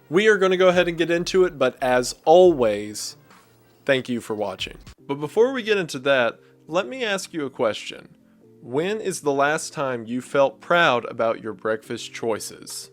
We are going to go ahead and get into it, but as always, thank you for watching. But before we get into that, let me ask you a question. When is the last time you felt proud about your breakfast choices?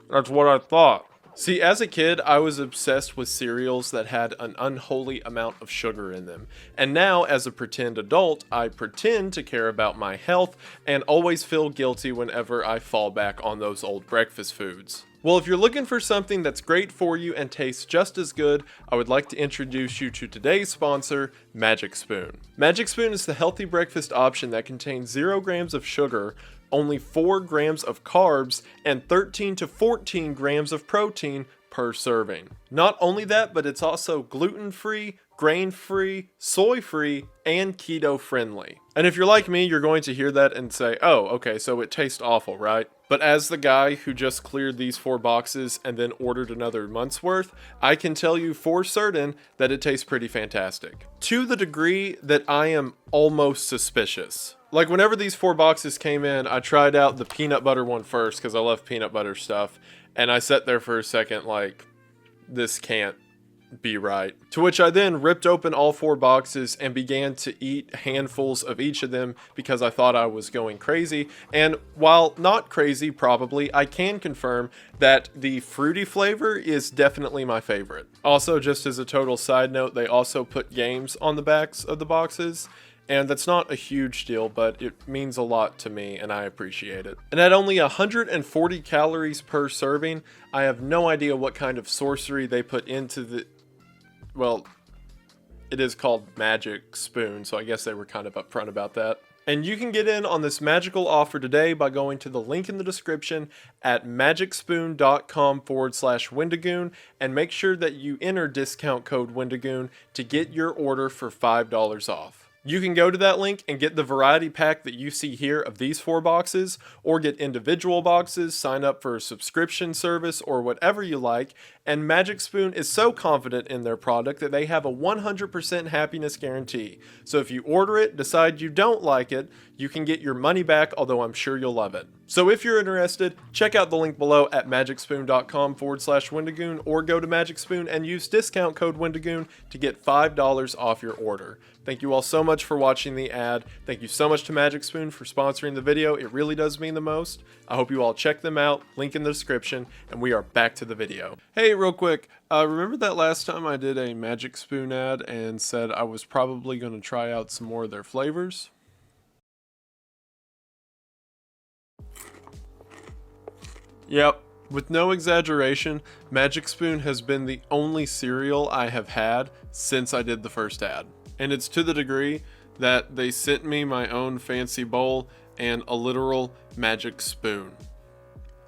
That's what I thought. See, as a kid, I was obsessed with cereals that had an unholy amount of sugar in them. And now, as a pretend adult, I pretend to care about my health and always feel guilty whenever I fall back on those old breakfast foods. Well, if you're looking for something that's great for you and tastes just as good, I would like to introduce you to today's sponsor, Magic Spoon. Magic Spoon is the healthy breakfast option that contains 0 grams of sugar, only 4 grams of carbs, and 13 to 14 grams of protein per serving. Not only that, but it's also gluten-free, grain-free, soy-free, and keto-friendly. And if you're like me, you're going to hear that and say, oh, okay, so it tastes awful, right? But as the guy who just cleared these 4 boxes and then ordered another month's worth, I can tell you for certain that it tastes pretty fantastic. To the degree that I am almost suspicious. Like whenever these 4 boxes came in, I tried out the peanut butter one first because I love peanut butter stuff. And I sat there for a second like, this can't be right. To which I then ripped open all 4 boxes and began to eat handfuls of each of them because I thought I was going crazy. And while not crazy, probably, I can confirm that the fruity flavor is definitely my favorite. Also, just as a total side note, they also put games on the backs of the boxes. And that's not a huge deal, but it means a lot to me and I appreciate it. And at only 140 calories per serving, I have no idea what kind of sorcery they put into the... Well, it is called Magic Spoon, so I guess they were kind of upfront about that. And you can get in on this magical offer today by going to the link in the description at magicspoon.com/Wendigoon and make sure that you enter discount code Wendigoon to get your order for $5 off. You can go to that link and get the variety pack that you see here of these 4 boxes, or get individual boxes, sign up for a subscription service, or whatever you like. And Magic Spoon is so confident in their product that they have a 100% happiness guarantee. So if you order it, decide you don't like it, you can get your money back, although I'm sure you'll love it. So if you're interested, check out the link below at magicspoon.com/Wendigoon, or go to Magic Spoon and use discount code Wendigoon to get $5 off your order. Thank you all so much for watching the ad. Thank you so much to Magic Spoon for sponsoring the video. It really does mean the most. I hope you all check them out. Link in the description, and we are back to the video. Hey, real quick, remember that last time I did a Magic Spoon ad and said I was probably going to try out some more of their flavors? Yep, with no exaggeration, Magic Spoon has been the only cereal I have had since I did the first ad. And it's to the degree that they sent me my own fancy bowl and a literal magic spoon.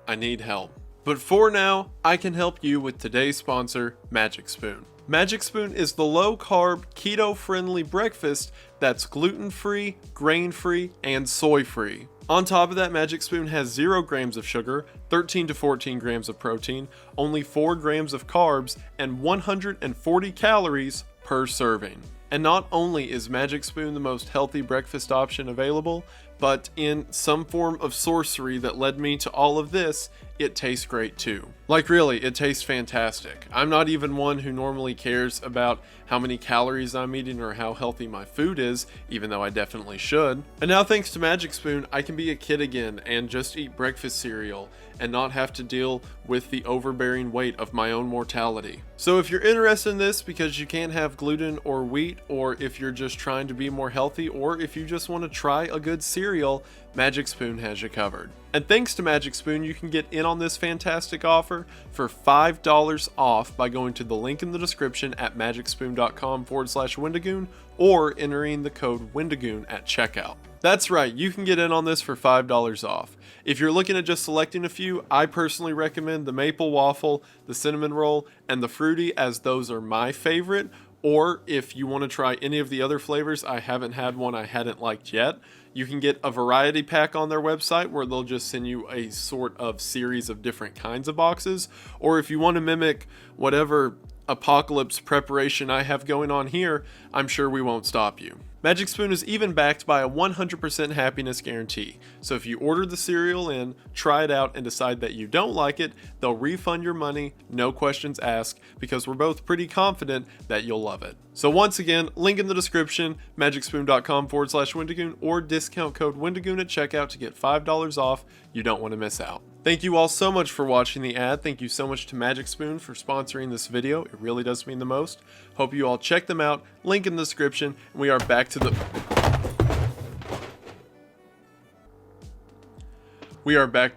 I need help. But for now, I can help you with today's sponsor, Magic Spoon. Magic Spoon is the low-carb, keto-friendly breakfast that's gluten-free, grain-free, and soy-free. On top of that, Magic Spoon has 0 grams of sugar, 13 to 14 grams of protein, only 4 grams of carbs, and 140 calories per serving. And not only is Magic Spoon the most healthy breakfast option available, but in some form of sorcery that led me to all of this, it tastes great too. Like really, it tastes fantastic. I'm not even one who normally cares about how many calories I'm eating or how healthy my food is, even though I definitely should. And now thanks to Magic Spoon, I can be a kid again and just eat breakfast cereal and not have to deal with the overbearing weight of my own mortality. So if you're interested in this because you can't have gluten or wheat, or if you're just trying to be more healthy, or if you just want to try a good cereal, Magic Spoon has you covered. And thanks to Magic Spoon, you can get in on this fantastic offer for $5 off by going to the link in the description at magicspoon.com/Wendigoon, or entering the code Wendigoon at checkout. That's right, you can get in on this for $5 off. If you're looking at just selecting a few, I personally recommend the maple waffle, the cinnamon roll, and the fruity, as those are my favorite. Or if you want to try any of the other flavors, I haven't had one I hadn't liked yet. You can get a variety pack on their website where they'll just send you a sort of series of different kinds of boxes. Or if you want to mimic whatever apocalypse preparation I have going on here, I'm sure we won't stop you. Magic Spoon is even backed by a 100% happiness guarantee. So if you order the cereal in, try it out, and decide that you don't like it, they'll refund your money, no questions asked, because we're both pretty confident that you'll love it. So once again, link in the description, magicspoon.com/Wendigoon, or discount code Wendigoon at checkout to get $5 off. You don't want to miss out. Thank you all so much for watching the ad. Thank you so much to Magic Spoon for sponsoring this video. It really does mean the most. Hope you all check them out. Link in the description. And we are back to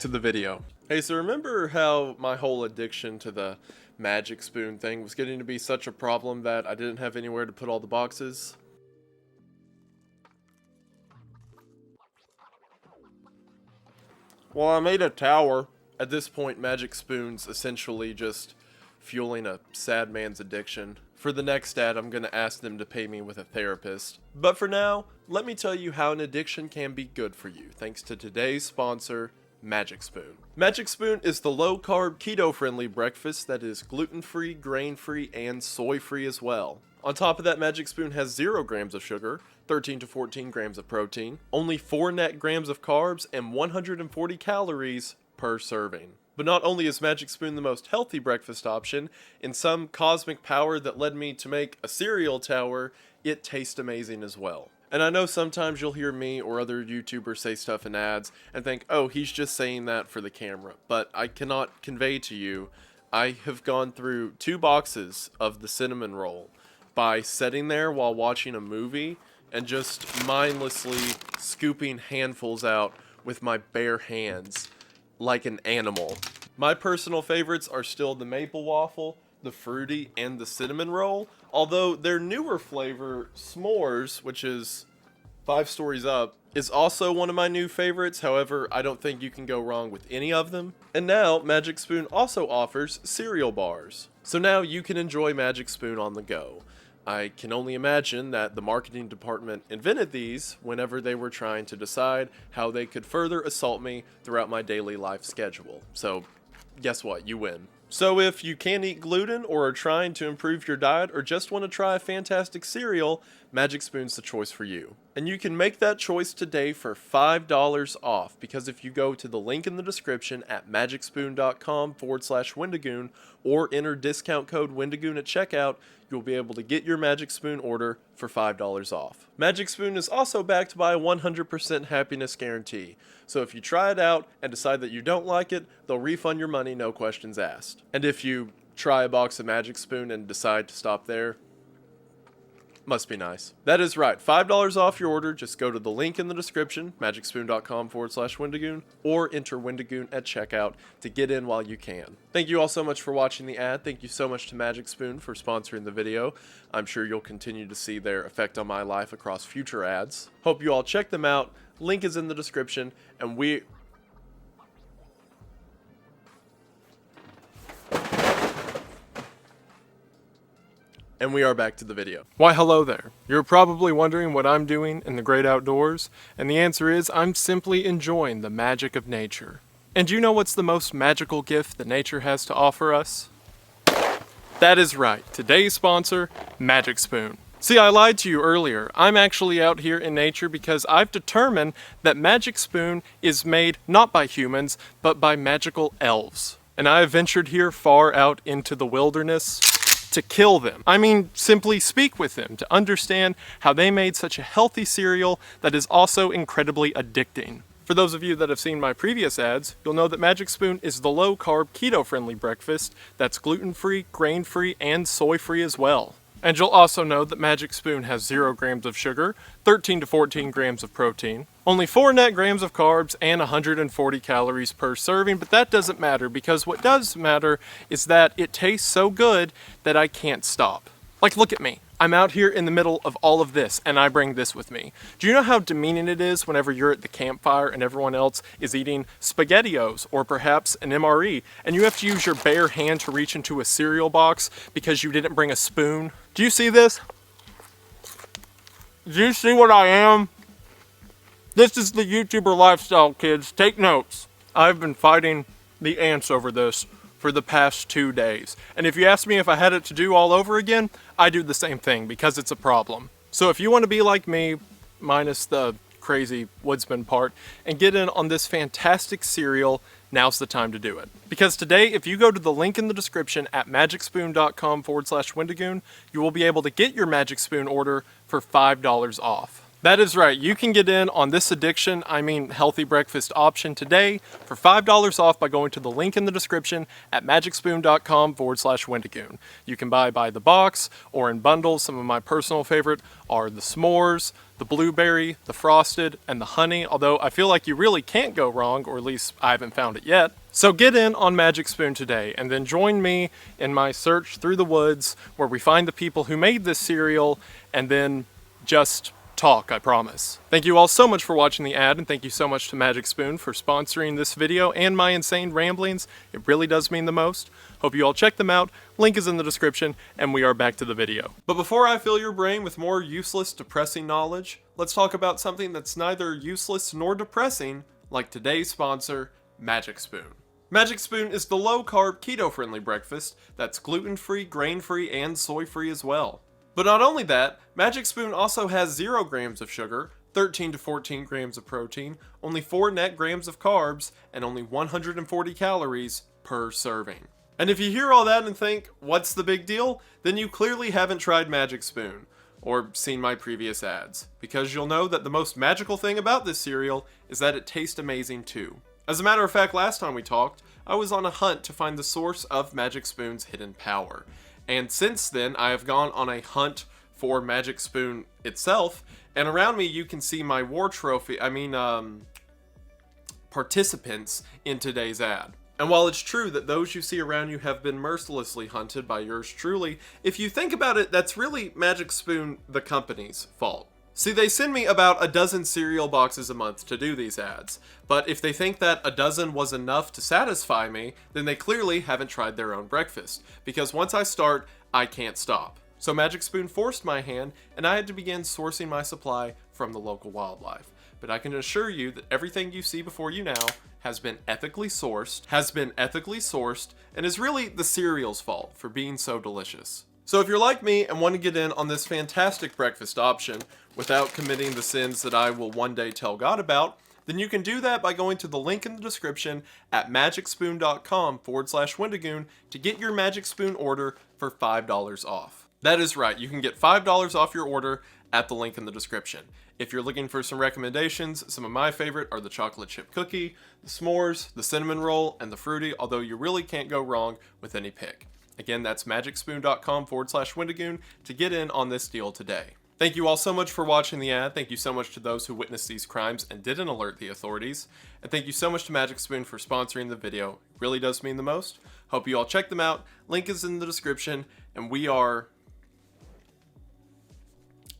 the video. Hey, so remember how my whole addiction to the Magic Spoon thing was getting to be such a problem that I didn't have anywhere to put all the boxes? Well, I made a tower. At this point, Magic Spoon's essentially just fueling a sad man's addiction. For the next ad, I'm going to ask them to pay me with a therapist. But for now, let me tell you how an addiction can be good for you, thanks to today's sponsor, Magic Spoon. Magic Spoon is the low-carb, keto-friendly breakfast that is gluten-free, grain-free, and soy-free as well. On top of that, Magic Spoon has 0 grams of sugar, 13 to 14 grams of protein, only 4 net grams of carbs, and 140 calories per serving. But not only is Magic Spoon the most healthy breakfast option, in some cosmic power that led me to make a cereal tower, it tastes amazing as well. And I know sometimes you'll hear me or other YouTubers say stuff in ads and think, oh, he's just saying that for the camera. But I cannot convey to you, I have gone through 2 boxes of the cinnamon roll by sitting there while watching a movie and just mindlessly scooping handfuls out with my bare hands like an animal. My personal favorites are still the maple waffle, the fruity, and the cinnamon roll, although their newer flavor, s'mores, which is 5 stories up, is also one of my new favorites. However, I don't think you can go wrong with any of them. And now, Magic Spoon also offers cereal bars. So now you can enjoy Magic Spoon on the go. I can only imagine that the marketing department invented these whenever they were trying to decide how they could further assault me throughout my daily life schedule. So, guess what? You win. So if you can't eat gluten or are trying to improve your diet or just want to try a fantastic cereal, Magic Spoon's the choice for you. And you can make that choice today for $5 off, because if you go to the link in the description at magicspoon.com/Wendigoon or enter discount code Wendigoon at checkout, you'll be able to get your Magic Spoon order for $5 off. Magic Spoon is also backed by a 100% happiness guarantee. So if you try it out and decide that you don't like it, they'll refund your money, no questions asked. And if you try a box of Magic Spoon and decide to stop there, must be nice. That is right, $5 off your order. Just go to the link in the description, magicspoon.com/Wendigoon, or enter Wendigoon at checkout to get in while you can. Thank you all so much for watching the ad. Thank you so much to Magic Spoon for sponsoring the video. I'm sure you'll continue to see their effect on my life across future ads. Hope you all check them out. Link is in the description, and we are back to the video. Why, hello there. You're probably wondering what I'm doing in the great outdoors, and the answer is I'm simply enjoying the magic of nature. And you know what's the most magical gift that nature has to offer us? That is right, today's sponsor, Magic Spoon. See, I lied to you earlier. I'm actually out here in nature because I've determined that Magic Spoon is made not by humans, but by magical elves. And I have ventured here far out into the wilderness to kill them. I mean, simply speak with them to understand how they made such a healthy cereal that is also incredibly addicting. For those of you that have seen my previous ads, you'll know that Magic Spoon is the low-carb, keto-friendly breakfast that's gluten-free, grain-free, and soy-free as well. And you'll also know that Magic Spoon has 0 grams of sugar, 13 to 14 grams of protein, only 4 net grams of carbs, and 140 calories per serving, but that doesn't matter, because what does matter is that it tastes so good that I can't stop. Like, look at me. I'm out here in the middle of all of this, and I bring this with me. Do you know how demeaning it is whenever you're at the campfire and everyone else is eating SpaghettiOs or perhaps an MRE, and you have to use your bare hand to reach into a cereal box because you didn't bring a spoon? Do you see this? Do you see what I am? This is the YouTuber lifestyle, kids. Take notes. I've been fighting the ants over this for the past 2 days. And if you ask me if I had it to do all over again, I do the same thing because it's a problem. So if you want to be like me, minus the crazy woodsman part, and get in on this fantastic cereal, now's the time to do it. Because today, if you go to the link in the description at magicspoon.com/Wendigoon, you will be able to get your Magic Spoon order for $5 off. That is right, you can get in on this addiction, healthy breakfast option today for $5 off by going to the link in the description at magicspoon.com/Wendigoon. You can buy by the box or in bundles. Some of my personal favorite are the s'mores, the blueberry, the frosted, and the honey, although I feel like you really can't go wrong, or at least I haven't found it yet. So get in on Magic Spoon today, and then join me in my search through the woods where we find the people who made this cereal, and then just talk, I promise. Thank you all so much for watching the ad, and thank you so much to Magic Spoon for sponsoring this video and my insane ramblings. It really does mean the most. Hope you all check them out. Link is in the description, and we are back to the video. But before I fill your brain with more useless, depressing knowledge, let's talk about something that's neither useless nor depressing, like today's sponsor, Magic Spoon. Magic Spoon is the low-carb, keto-friendly breakfast that's gluten-free, grain-free, and soy-free as well. But not only that, Magic Spoon also has 0 grams of sugar, 13 to 14 grams of protein, only 4 net grams of carbs, and only 140 calories per serving. And if you hear all that and think, what's the big deal? Then you clearly haven't tried Magic Spoon, or seen my previous ads, because you'll know that the most magical thing about this cereal is that it tastes amazing too. As a matter of fact, last time we talked, I was on a hunt to find the source of Magic Spoon's hidden power. And since then, I have gone on a hunt for Magic Spoon itself, and around me you can see my war trophy, participants in today's ad. And while it's true that those you see around you have been mercilessly hunted by yours truly, if you think about it, that's really Magic Spoon, the company's, fault. See, they send me about a dozen cereal boxes a month to do these ads, but if they think that a dozen was enough to satisfy me, then they clearly haven't tried their own breakfast, because once I start, I can't stop. So Magic Spoon forced my hand, and I had to begin sourcing my supply from the local wildlife. But I can assure you that everything you see before you now has been ethically sourced, and is really the cereal's fault for being so delicious. So if you're like me and want to get in on this fantastic breakfast option without committing the sins that I will one day tell God about, then you can do that by going to the link in the description at magicspoon.com/Wendigoon to get your Magic Spoon order for $5 off. That is right, you can get $5 off your order at the link in the description. If you're looking for some recommendations, some of my favorite are the chocolate chip cookie, the s'mores, the cinnamon roll, and the fruity, although you really can't go wrong with any pick. Again, that's magicspoon.com/Wendigoon to get in on this deal today. Thank you all so much for watching the ad. Thank you so much to those who witnessed these crimes and didn't alert the authorities. And thank you so much to Magic Spoon for sponsoring the video. It really does mean the most. Hope you all check them out. Link is in the description. And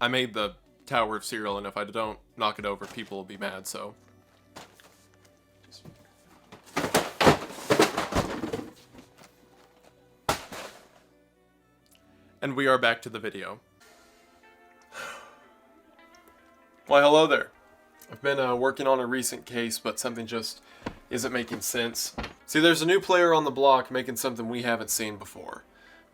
I made the tower of cereal, and if I don't knock it over, people will be mad, so. And we are back to the video. Why, hello there. I've been working on a recent case, but something just isn't making sense. See, there's a new player on the block making something we haven't seen before.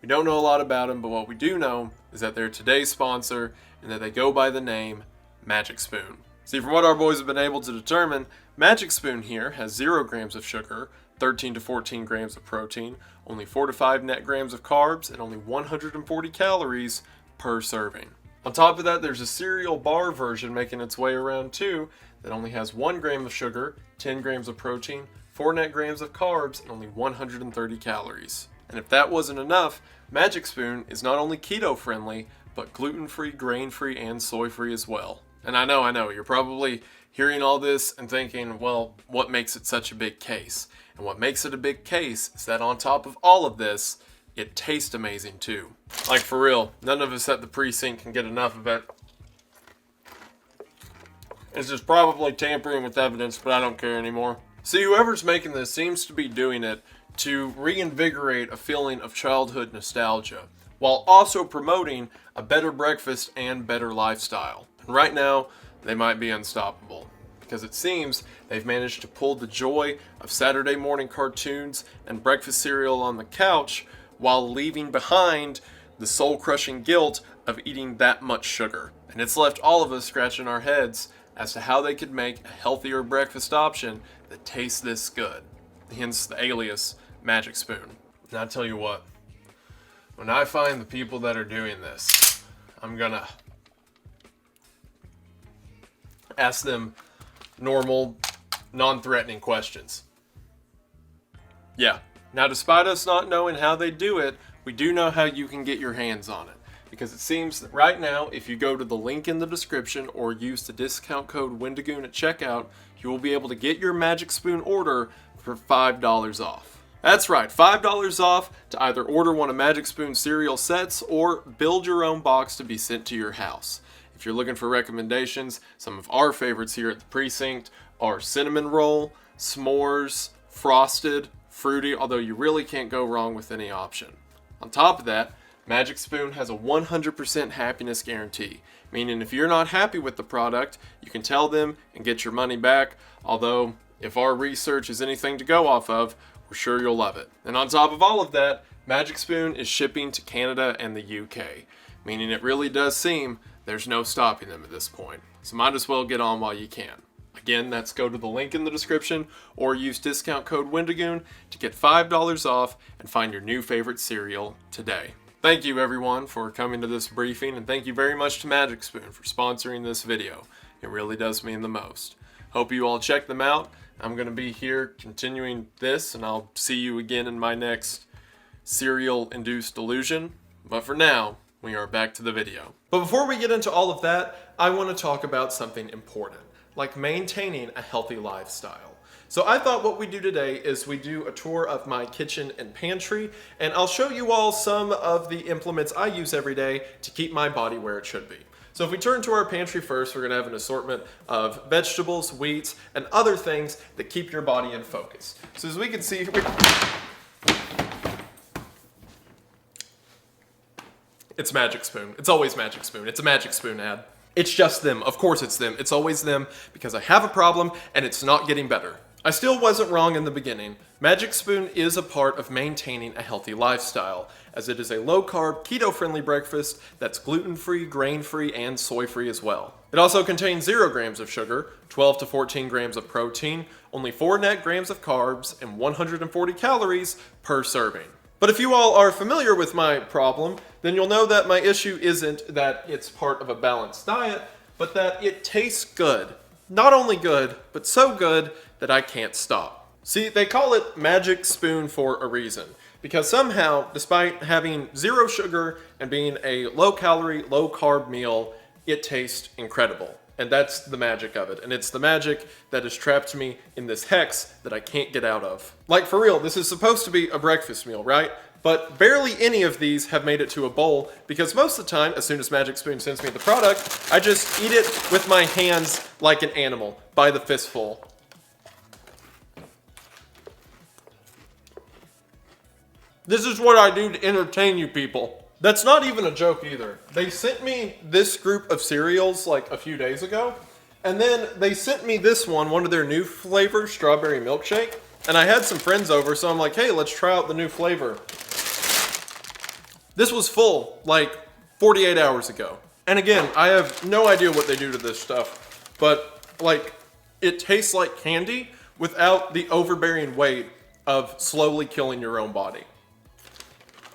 We don't know a lot about them, but what we do know is that they're today's sponsor and that they go by the name Magic Spoon. See, from what our boys have been able to determine, Magic Spoon here has 0 grams of sugar, 13 to 14 grams of protein, only 4 to 5 net grams of carbs, and only 140 calories per serving. On top of that, there's a cereal bar version making its way around too that only has 1 gram of sugar, 10 grams of protein, 4 net grams of carbs, and only 130 calories. And if that wasn't enough, Magic Spoon is not only keto friendly, but gluten-free, grain-free, and soy-free as well. And I know, you're probably hearing all this and thinking, well, what makes it such a big case? And what makes it a big case is that on top of all of this, it tastes amazing too. Like, for real, none of us at the Precinct can get enough of it. It's just probably tampering with evidence, but I don't care anymore. See, whoever's making this seems to be doing it to reinvigorate a feeling of childhood nostalgia, while also promoting a better breakfast and better lifestyle. And right now, they might be unstoppable. because it seems they've managed to pull the joy of Saturday morning cartoons and breakfast cereal on the couch while leaving behind the soul-crushing guilt of eating that much sugar. And it's left all of us scratching our heads as to how they could make a healthier breakfast option that tastes this good. Hence the alias Magic Spoon. And I tell you what, when I find the people that are doing this, I'm gonna ask them normal, non-threatening questions. Yeah. Now, despite us not knowing how they do it, we do know how you can get your hands on it. Because it seems that right now, if you go to the link in the description or use the discount code Wendigoon at checkout, you will be able to get your Magic Spoon order for $5 off. That's right, $5 off to either order one of Magic Spoon's cereal sets or build your own box to be sent to your house. If you're looking for recommendations, some of our favorites here at the Precinct are cinnamon roll, s'mores, frosted, fruity, although you really can't go wrong with any option. On top of that, Magic Spoon has a 100% happiness guarantee, meaning if you're not happy with the product, you can tell them and get your money back, although if our research is anything to go off of, we're sure you'll love it. And on top of all of that, Magic Spoon is shipping to Canada and the UK, meaning it really does seem there's no stopping them at this point. So might as well get on while you can. Again, that's go to the link in the description or use discount code Wendigoon to get $5 off and find your new favorite cereal today. Thank you everyone for coming to this briefing, and thank you very much to Magic Spoon for sponsoring this video. It really does mean the most. Hope you all check them out. I'm going to be here continuing this, and I'll see you again in my next cereal-induced delusion. But for now, we are back to the video. But before we get into all of that, I want to talk about something important, like maintaining a healthy lifestyle. So I thought what we do today is we do a tour of my kitchen and pantry, and I'll show you all some of the implements I use every day to keep my body where it should be. So if we turn to our pantry first, we're gonna have an assortment of vegetables, wheats, and other things that keep your body in focus. So as we can see, it's Magic Spoon. It's always Magic Spoon. It's a Magic Spoon ad. It's just them. Of course it's them. It's always them because I have a problem and it's not getting better. I still wasn't wrong in the beginning. Magic Spoon is a part of maintaining a healthy lifestyle, as it is a low-carb, keto-friendly breakfast that's gluten-free, grain-free, and soy-free as well. It also contains 0 grams of sugar, 12 to 14 grams of protein, only 4 net grams of carbs, and 140 calories per serving. But if you all are familiar with my problem, then you'll know that my issue isn't that it's part of a balanced diet, but that it tastes good. Not only good, but so good that I can't stop. See, they call it Magic Spoon for a reason, because somehow, despite having 0 sugar and being a low-calorie, low-carb meal, it tastes incredible. And that's the magic of it. And it's the magic that has trapped me in this hex that I can't get out of. Like, for real, this is supposed to be a breakfast meal, right? But barely any of these have made it to a bowl, because most of the time, as soon as Magic Spoon sends me the product, I just eat it with my hands like an animal, by the fistful. This is what I do to entertain you people. That's not even a joke either. They sent me this group of cereals like a few days ago, and then they sent me this one of their new flavors, strawberry milkshake, and I had some friends over, so I'm like, hey, let's try out the new flavor. This was full, like 48 hours ago. And again, I have no idea what they do to this stuff, but like, it tastes like candy without the overbearing weight of slowly killing your own body.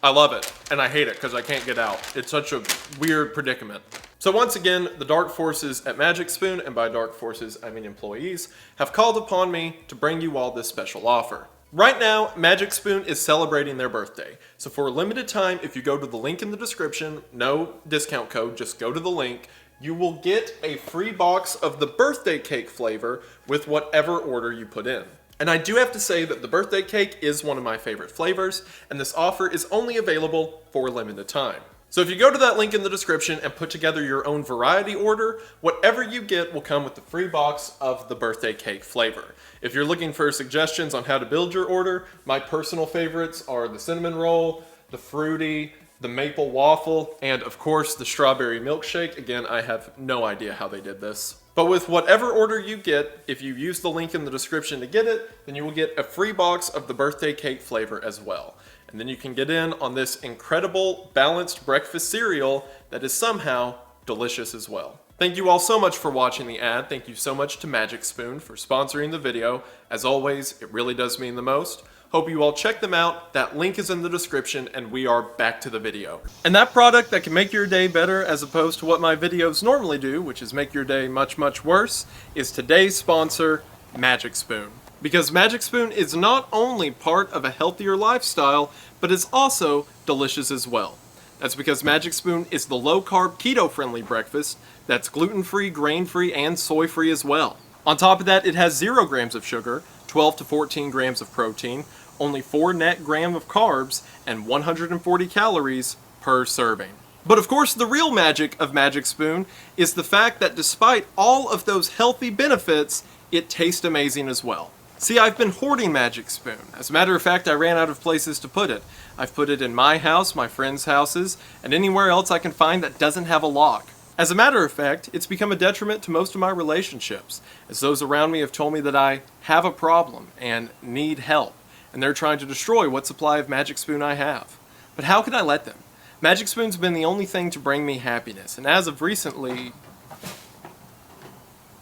I love it, and I hate it because I can't get out. It's such a weird predicament. So once again, the dark forces at Magic Spoon, and by dark forces I mean employees, have called upon me to bring you all this special offer. Right now, Magic Spoon is celebrating their birthday. So for a limited time, if you go to the link in the description, no discount code, just go to the link, you will get a free box of the birthday cake flavor with whatever order you put in. And I do have to say that the birthday cake is one of my favorite flavors, and this offer is only available for a limited time. So if you go to that link in the description and put together your own variety order, whatever you get will come with the free box of the birthday cake flavor. If you're looking for suggestions on how to build your order, my personal favorites are the cinnamon roll, the fruity, the maple waffle, and of course the strawberry milkshake. Again, I have no idea how they did this. But with whatever order you get, if you use the link in the description to get it, then you will get a free box of the birthday cake flavor as well. And then you can get in on this incredible balanced breakfast cereal that is somehow delicious as well. Thank you all so much for watching the ad. Thank you so much to Magic Spoon for sponsoring the video. As always, it really does mean the most. Hope you all check them out. That link is in the description, and we are back to the video. And that product that can make your day better as opposed to what my videos normally do, which is make your day much, much worse, is today's sponsor, Magic Spoon. Because Magic Spoon is not only part of a healthier lifestyle, but is also delicious as well. That's because Magic Spoon is the low-carb, keto-friendly breakfast that's gluten-free, grain-free, and soy-free as well. On top of that, it has 0 grams of sugar, 12 to 14 grams of protein, only 4 net grams of carbs, and 140 calories per serving. But of course, the real magic of Magic Spoon is the fact that despite all of those healthy benefits, it tastes amazing as well. See, I've been hoarding Magic Spoon. As a matter of fact, I ran out of places to put it. I've put it in my house, my friends' houses, and anywhere else I can find that doesn't have a lock. As a matter of fact, it's become a detriment to most of my relationships, as those around me have told me that I have a problem and need help, and they're trying to destroy what supply of Magic Spoon I have. But how can I let them? Magic Spoon's been the only thing to bring me happiness, and as of recently...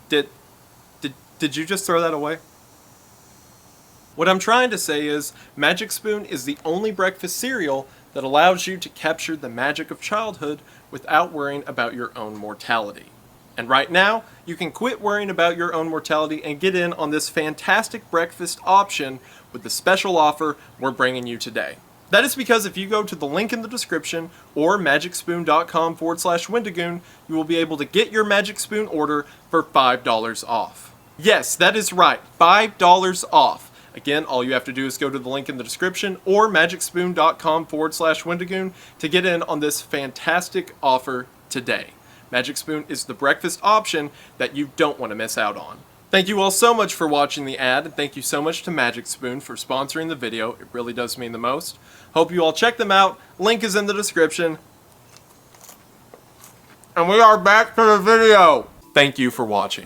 Did you just throw that away? What I'm trying to say is, Magic Spoon is the only breakfast cereal that allows you to capture the magic of childhood without worrying about your own mortality. And right now, you can quit worrying about your own mortality and get in on this fantastic breakfast option with the special offer we're bringing you today. That is because if you go to the link in the description or magicspoon.com/Wendigoon, you will be able to get your Magic Spoon order for $5 off. Yes, that is right, $5 off. Again, all you have to do is go to the link in the description or magicspoon.com/Wendigoon to get in on this fantastic offer today. Magic Spoon is the breakfast option that you don't want to miss out on. Thank you all so much for watching the ad, and thank you so much to Magic Spoon for sponsoring the video. It really does mean the most. Hope you all check them out. Link is in the description. And we are back to the video. Thank you for watching.